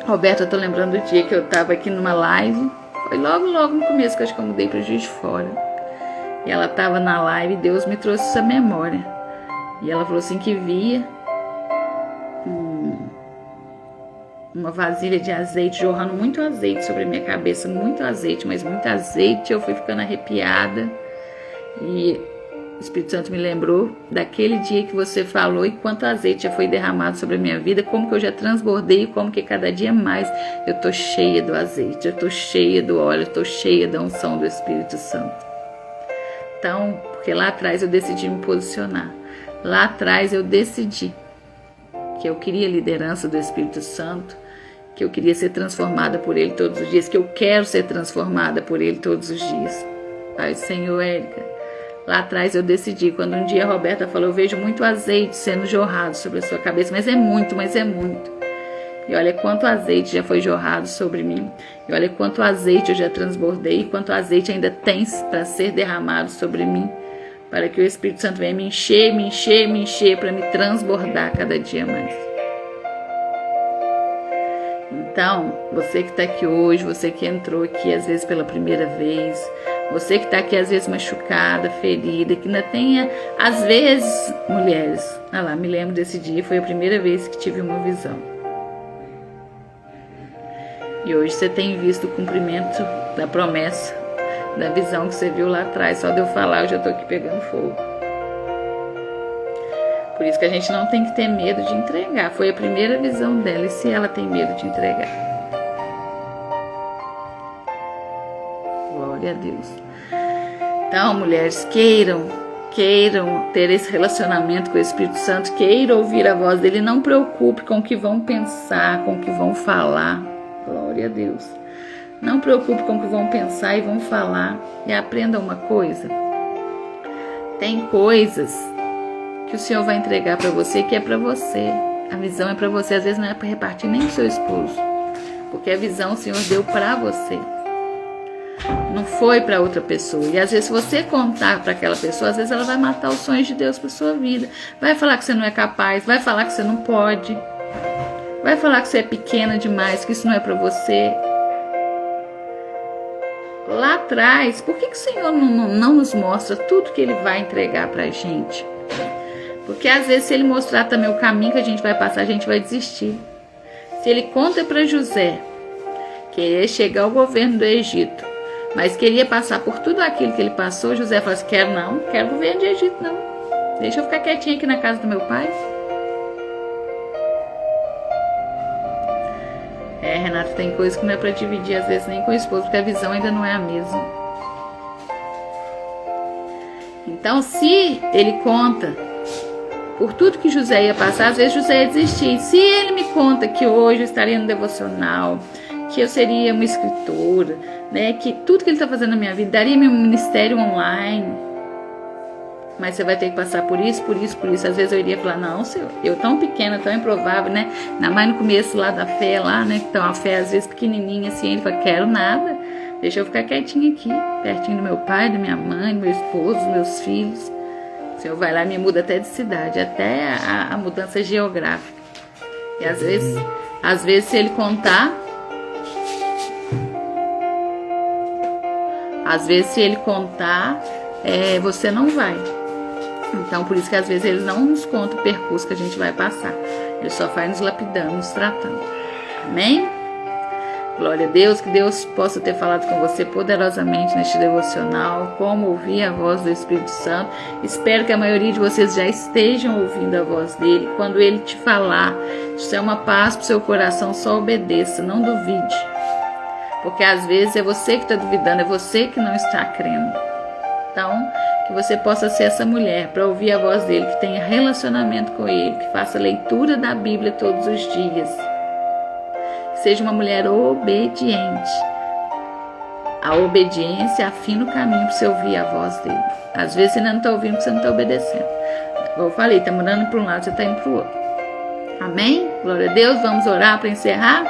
Roberta, eu tô lembrando do dia que eu tava aqui numa live. Foi logo no começo que eu acho que eu mudei para Juiz de Fora. E ela tava na live e Deus me trouxe essa memória. E ela falou assim que via uma vasilha de azeite, jorrando muito azeite sobre a minha cabeça. Muito azeite, mas muito azeite. Eu fui ficando arrepiada. E o Espírito Santo me lembrou daquele dia que você falou e quanto azeite já foi derramado sobre a minha vida, como que eu já transbordei e como que cada dia mais eu tô cheia do azeite, eu tô cheia do óleo, eu tô cheia da unção do Espírito Santo. Então, porque lá atrás eu decidi me posicionar, lá atrás eu decidi que eu queria a liderança do Espírito Santo, que eu queria ser transformada por Ele todos os dias, que eu quero ser transformada por Ele todos os dias. Pai, Senhor, Érica, lá atrás eu decidi, quando um dia a Roberta falou, eu vejo muito azeite sendo jorrado sobre a sua cabeça, mas é muito. E olha quanto azeite já foi jorrado sobre mim, e olha quanto azeite eu já transbordei, e quanto azeite ainda tem para ser derramado sobre mim, para que o Espírito Santo venha me encher, para me transbordar cada dia mais. Então, você que está aqui hoje, você que entrou aqui às vezes pela primeira vez, você que está aqui às vezes machucada, ferida, que ainda tenha, às vezes, mulheres, olha lá, me lembro desse dia, foi a primeira vez que tive uma visão. E hoje você tem visto o cumprimento da promessa, da visão que você viu lá atrás. Só de eu falar, eu já estou aqui pegando fogo. Por isso que a gente não tem que ter medo de entregar. Foi a primeira visão dela, e se ela tem medo de entregar? Glória a Deus. Então, mulheres, queiram ter esse relacionamento com o Espírito Santo, queiram ouvir a voz dele, não preocupe com o que vão pensar, com o que vão falar. Glória a Deus. Não preocupe com o que vão pensar e vão falar. E aprenda uma coisa. Tem coisas que o Senhor vai entregar para você que é para você. A visão é para você. Às vezes não é para repartir nem com seu esposo, porque a visão o Senhor deu para você, não foi para outra pessoa. E às vezes se você contar para aquela pessoa, às vezes ela vai matar os sonhos de Deus para sua vida. Vai falar que você não é capaz, vai falar que você não pode, vai falar que você é pequena demais, que isso não é para você. Lá atrás, por que o Senhor não nos mostra tudo que Ele vai entregar para a gente? Porque às vezes se Ele mostrar também o caminho que a gente vai passar, a gente vai desistir. Se Ele conta para José que ele ia chegar ao governo do Egito, mas queria passar por tudo aquilo que ele passou, José falou assim, quero governo de Egito não. Deixa eu ficar quietinho aqui na casa do meu pai. Renato, tem coisa que não é para dividir às vezes nem com o esposo, porque a visão ainda não é a mesma. Então, se ele conta por tudo que José ia passar, às vezes José ia desistir. Se ele me conta que hoje eu estaria no devocional, que eu seria uma escritora, né, que tudo que ele está fazendo na minha vida, daria meu ministério online, mas você vai ter que passar por isso. Às vezes eu iria falar, não, Senhor, eu tão pequena, tão improvável, né? Ainda mais no começo lá da fé, lá, né? Então a fé às vezes pequenininha assim, ele fala, quero nada, deixa eu ficar quietinha aqui, pertinho do meu pai, da minha mãe, do meu esposo, dos meus filhos. O Senhor vai lá e me muda até de cidade, até a mudança geográfica. E às vezes se ele contar, você não vai. Então, por isso que às vezes eles não nos contam o percurso que a gente vai passar. Ele só vai nos lapidando, nos tratando. Amém? Glória a Deus, que Deus possa ter falado com você poderosamente neste devocional, como ouvir a voz do Espírito Santo. Espero que a maioria de vocês já estejam ouvindo a voz dele. Quando ele te falar, isso é uma paz para o seu coração, só obedeça, não duvide. Porque às vezes é você que está duvidando, é você que não está crendo. Então, que você possa ser essa mulher para ouvir a voz dele, que tenha relacionamento com ele, que faça leitura da Bíblia todos os dias. Seja uma mulher obediente. A obediência afina o caminho para você ouvir a voz dele. Às vezes você ainda não está ouvindo porque você não está obedecendo. Como eu falei, está mudando para um lado, você está indo para o outro. Amém? Glória a Deus. Vamos orar para encerrar?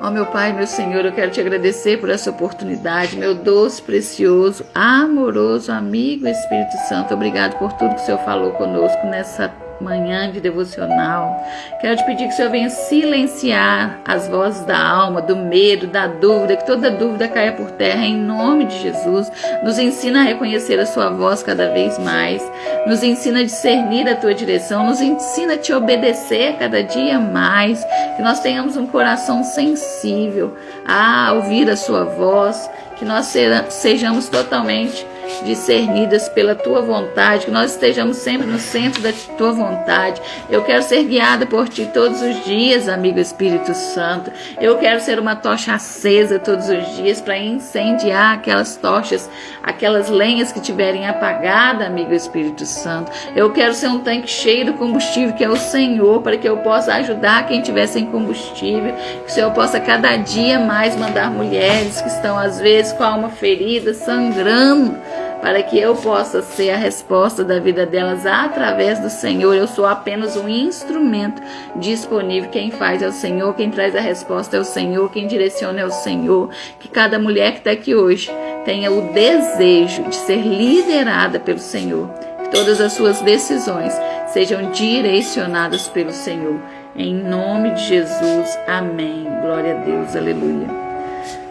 Ó meu Pai, meu Senhor, eu quero te agradecer por essa oportunidade, meu doce, precioso, amoroso amigo Espírito Santo. Obrigado por tudo que o Senhor falou conosco nessa manhã de devocional. Quero te pedir que o Senhor venha silenciar as vozes da alma, do medo, da dúvida, que toda dúvida caia por terra em nome de Jesus. Nos ensina a reconhecer a sua voz cada vez mais, nos ensina a discernir a tua direção, nos ensina a te obedecer cada dia mais, que nós tenhamos um coração sensível a ouvir a sua voz, que nós sejamos totalmente discernidas pela tua vontade, que nós estejamos sempre no centro da tua vontade. Eu quero ser guiada por ti todos os dias, amigo Espírito Santo. Eu quero ser uma tocha acesa todos os dias para incendiar aquelas tochas, aquelas lenhas que tiverem apagada, amigo Espírito Santo. Eu quero ser um tanque cheio do combustível que é o Senhor, para que eu possa ajudar quem estiver sem combustível, que o Senhor possa cada dia mais mandar mulheres que estão às vezes com a alma ferida, sangrando, para que eu possa ser a resposta da vida delas através do Senhor. Eu sou apenas um instrumento disponível. Quem faz é o Senhor, quem traz a resposta é o Senhor, quem direciona é o Senhor. Que cada mulher que está aqui hoje tenha o desejo de ser liderada pelo Senhor. Que todas as suas decisões sejam direcionadas pelo Senhor. Em nome de Jesus, amém. Glória a Deus, aleluia.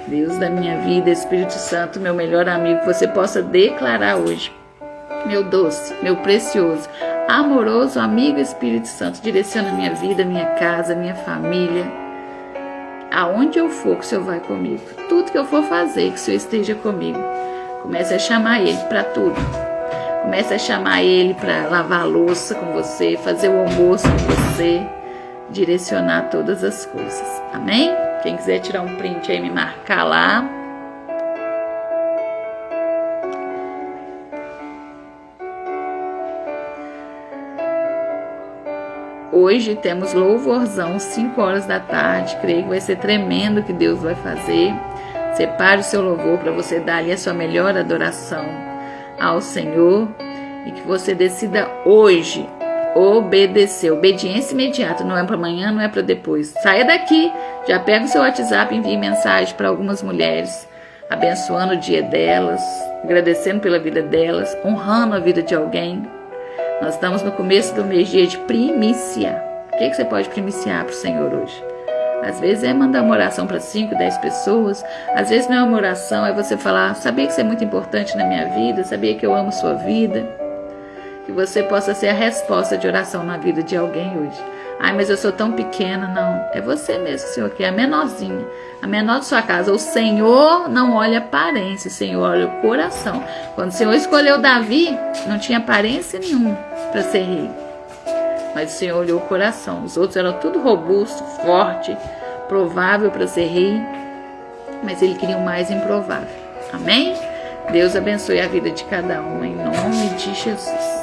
Deus da minha vida, Espírito Santo, meu melhor amigo, que você possa declarar hoje, meu doce, meu precioso, amoroso amigo Espírito Santo, direciona minha vida, minha casa, minha família, aonde eu for que o Senhor vai comigo, tudo que eu for fazer, que o Senhor esteja comigo. Comece a chamar Ele para tudo, comece a chamar Ele para lavar a louça com você, fazer o almoço com você, direcionar todas as coisas, amém? Quem quiser tirar um print aí, me marcar lá. Hoje temos louvorzão, 5 horas da tarde. Creio que vai ser tremendo o que Deus vai fazer. Separe o seu louvor para você dar ali a sua melhor adoração ao Senhor. E que você decida hoje obedecer, obediência imediata, não é para amanhã, não é para depois. Saia daqui, já pega o seu WhatsApp, envie mensagem para algumas mulheres, abençoando o dia delas, agradecendo pela vida delas, honrando a vida de alguém. Nós estamos no começo do mês, dia de primícia. O que você pode primiciar para o Senhor hoje? Às vezes é mandar uma oração para 5, 10 pessoas, às vezes não é uma oração, é você falar, sabia que você é muito importante na minha vida, sabia que eu amo sua vida. Que você possa ser a resposta de oração na vida de alguém hoje. Ai, mas eu sou tão pequena. Não, é você mesmo, Senhor, que é a menorzinha, a menor de sua casa. O Senhor não olha a aparência, o Senhor olha o coração. Quando o Senhor escolheu Davi, não tinha aparência nenhuma para ser rei, mas o Senhor olhou o coração. Os outros eram tudo robusto, forte, provável para ser rei, mas ele queria o mais improvável. Amém? Deus abençoe a vida de cada um, em nome de Jesus.